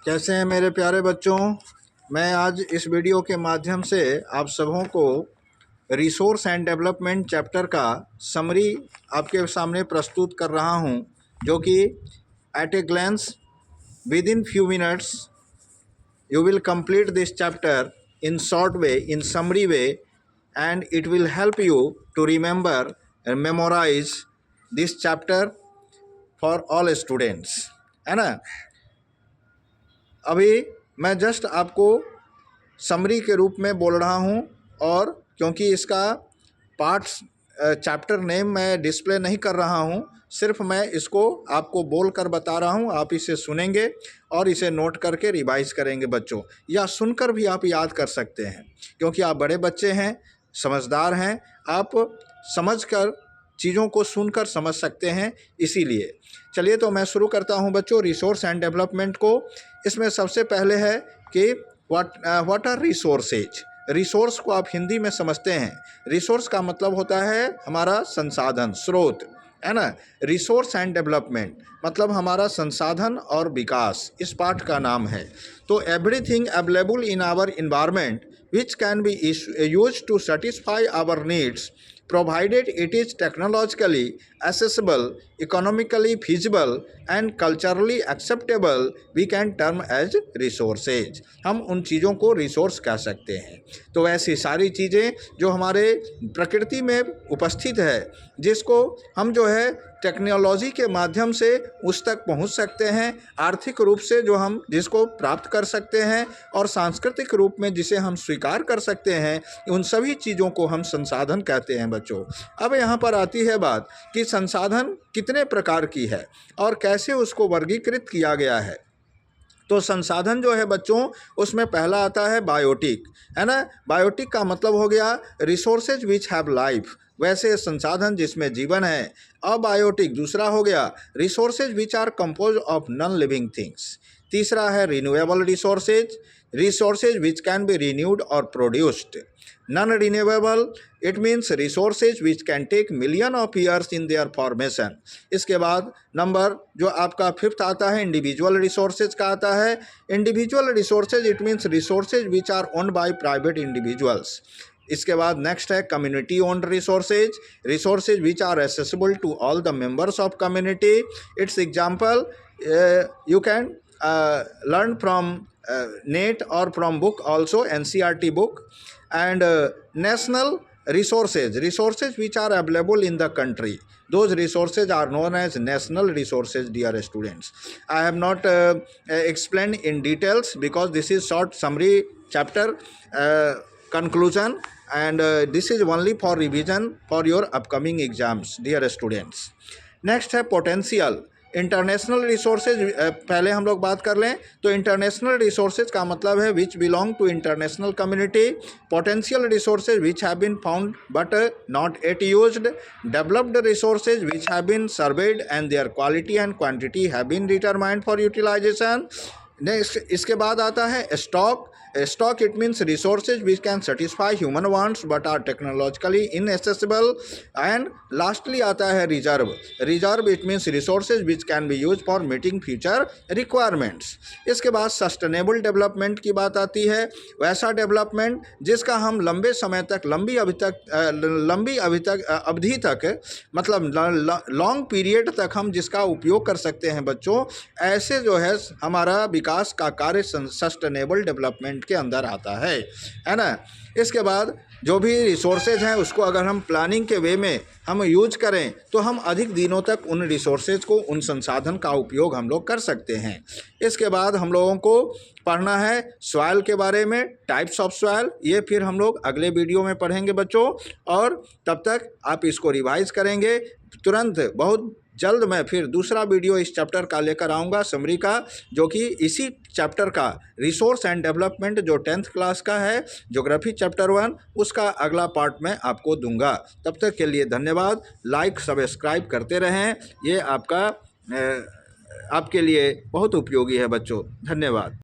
कैसे हैं मेरे प्यारे बच्चों। मैं आज इस वीडियो के माध्यम से आप सबों को रिसोर्स एंड डेवलपमेंट चैप्टर का समरी आपके सामने प्रस्तुत कर रहा हूं, जो कि at a glance within few minutes you will complete this chapter in short way, in summary way, and it will help you to remember and memorize this chapter for all students, है ना। अभी मैं just आपको summary के रूप में बोल रहा हूँ, और क्योंकि इसका पार्ट्स चैप्टर नेम मैं डिस्प्ले नहीं कर रहा हूँ, सिर्फ मैं इसको आपको बोल कर बता रहा हूँ। आप इसे सुनेंगे और इसे नोट करके रिवाइज करेंगे बच्चों, या सुनकर भी आप याद कर सकते हैं, क्योंकि आप बड़े बच्चे हैं, समझदार हैं, आप समझकर चीज़ों को सुनकर समझ सकते हैं। इसीलिए चलिए तो मैं शुरू करता हूँ बच्चों रिसोर्स एंड डेवलपमेंट को। इसमें सबसे पहले है कि व्हाट आर रिसोर्सेज। रिसोर्स को आप हिंदी में समझते हैं। रिसोर्स का मतलब होता है हमारा संसाधन, स्रोत, है ना। रिसोर्स एंड डेवलपमेंट मतलब हमारा संसाधन और विकास, इस पाठ का नाम है। तो everything available in our environment which can be used to satisfy our needs provided it is technologically accessible, economically feasible and culturally acceptable, we can term as resources। हम उन चीज़ों को रिसोर्स कह सकते हैं। तो ऐसी सारी चीज़ें जो हमारे प्रकृति में उपस्थित है, जिसको हम जो है टेक्नोलॉजी के माध्यम से उस तक पहुंच सकते हैं, आर्थिक रूप से जो हम जिसको प्राप्त कर सकते हैं, और सांस्कृतिक रूप में जिसे हम स्वीकार कर सकते हैं, उन सभी चीज़ों को हम संसाधन कहते हैं बच्चों। अब यहाँ पर आती है बात कि संसाधन कितने प्रकार की है और कैसे उसको वर्गीकृत किया गया है। तो संसाधन जो है बच्चों, उसमें पहला आता है बायोटिक, है ना। बायोटिक का मतलब हो गया रिसोर्सेज विच हैव लाइफ, वैसे संसाधन जिसमें जीवन है। अबायोटिक दूसरा हो गया resources which are compose of non living things. तीसरा है renewable resources, resources which can be renewed और produced. Non renewable it means resources which can take million of years in their formation. इसके बाद number जो आपका fifth आता है individual resources का आता है। Individual resources it means resources which are owned by private individuals. इसके बाद नेक्स्ट है community owned resources, resources which are accessible to all the members of community. Its example you can learn from net or from book also, NCERT book. And national resources, resources which are available in the country, those resources are known as national resources, dear students. I have not explained in details because this is short summary chapter conclusion, and this is only for revision for your upcoming exams, dear students. Next है potential. International resources पहले हम लोग बात कर लें तो international resources का मतलब है which belong to international community. Potential resources which have been found but not at used. Developed resources which have been surveyed and their quality and quantity have been determined for utilization. Next इसके बाद आता है stock. Stock it means resources which can satisfy human wants but are technologically inaccessible. And lastly आता है reserve. Reserve it means resources which can be use for meeting future requirements. इसके बाद sustainable development की बात आती है, वैसा development जिसका हम लंबे समय तक, लंबी अवधि तक मतलब लॉन्ग पीरियड तक हम जिसका उपयोग कर सकते हैं बच्चों, ऐसे जो है हमारा विकास का कार्य सस्टेनेबल डेवलपमेंट के अंदर आता है ना। इसके बाद जो भी रिसोर्सेज हैं उसको अगर हम प्लानिंग के वे में हम यूज करें तो हम अधिक दिनों तक उन रिसोर्सेज को, उन संसाधन का उपयोग हम लोग कर सकते हैं। इसके बाद हम लोगों को पढ़ना है सॉइल के बारे में, टाइप्स ऑफ सॉइल। ये फिर हम लोग अगले वीडियो में पढ़ेंगे बच्चों, और तब तक आप इसको रिवाइज करेंगे। तुरंत बहुत जल्द मैं फिर दूसरा वीडियो इस चैप्टर का लेकर आऊँगा, समरी का, जो कि इसी चैप्टर का रिसोर्स एंड डेवलपमेंट जो 10th क्लास का है, ज्योग्राफी चैप्टर 1, उसका अगला पार्ट मैं आपको दूंगा। तब तक के लिए धन्यवाद। लाइक सब्सक्राइब करते रहें, ये आपके लिए बहुत उपयोगी है बच्चों। धन्यवाद।